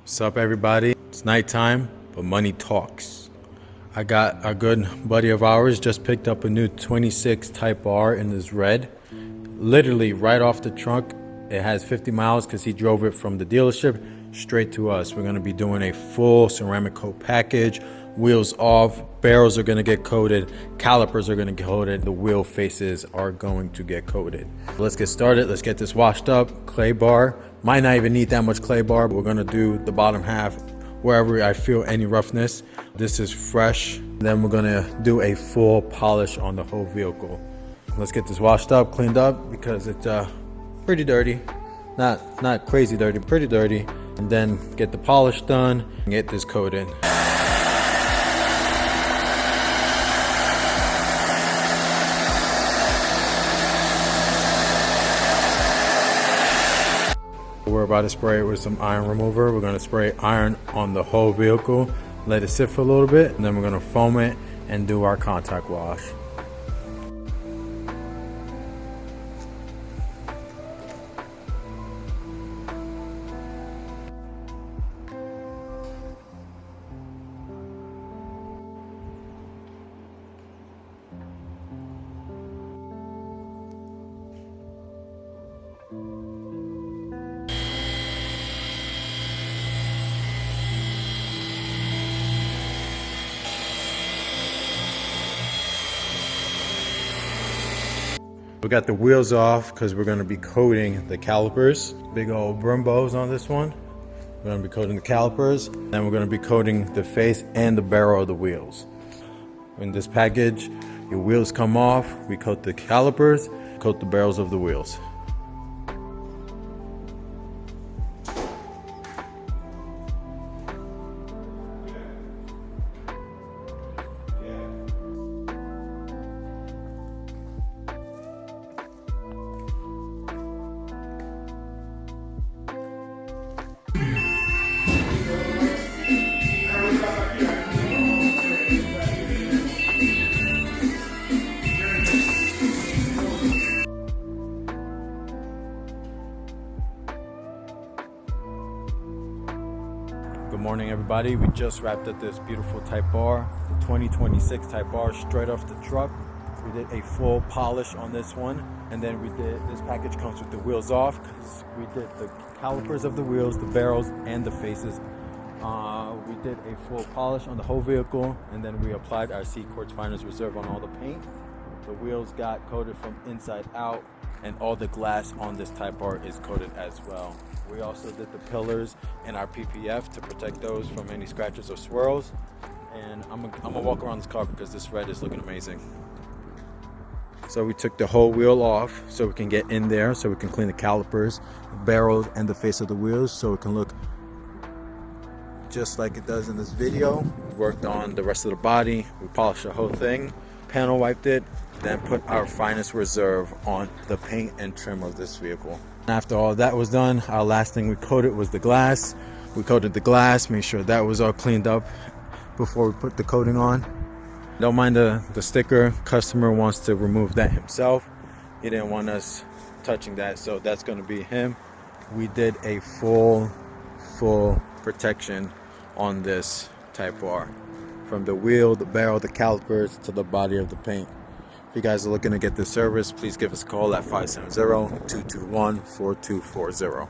What's up, everybody? It's nighttime, but money talks. I got a good buddy of ours just picked up a new 26 Type R in this red. Literally right off the trunk. It has 50 miles because he drove it from the dealership straight to us. We're going to be doing a full ceramic coat package. Wheels off, barrels are going to get coated, calipers are going to get coated, the wheel faces are going to get coated. Let's get started. Let's get this washed up. Clay bar. Might not even need that much clay bar, but we're going to do the bottom half wherever I feel any roughness. This is fresh. Then we're going to do a full polish on the whole vehicle. Let's get this washed up, cleaned up, because it's pretty dirty. Not crazy dirty, pretty dirty. And then get the polish done and get this coated. We're about to spray it with some iron remover. We're going to spray iron on the whole vehicle, let it sit for a little bit, and then we're going to foam it and do our contact wash. We got the wheels off because we're going to be coating the calipers. Big old Brembos on this one. We're going to be coating the calipers. Then we're going to be coating the face and the barrel of the wheels. In this package, your wheels come off. We coat the calipers, coat the barrels of the wheels. Good morning, everybody. We just wrapped up this beautiful Type R, the 2026 Type R, straight off the truck. We did a full polish on this one, and then this package comes with the wheels off because we did the calipers of the wheels, the barrels, and the faces. We did a full polish on the whole vehicle, and then we applied our CQuartz Finest Reserve on all the paint. The wheels got coated from inside out, and all the glass on this Type R is coated as well. We also did the pillars and our PPF to protect those from any scratches or swirls. And I'm gonna walk around this car because this red is looking amazing. So we took the whole wheel off so we can get in there, so we can clean the calipers, the barrels, and the face of the wheels, so it can look just like it does in this video. We worked on the rest of the body. We polished the whole thing, panel wiped it, then put our Finest Reserve on the paint and trim of this vehicle. After all that was done, our last thing we coated was the glass. We coated the glass, made sure that was all cleaned up before we put the coating on. Don't mind the sticker. Customer wants to remove that himself. He didn't want us touching that, so that's going to be him. We did a full protection on this Type R, from the wheel, the barrel, the calipers, to the body of the paint. If you guys are looking to get this service, please give us a call at 570-221-4240.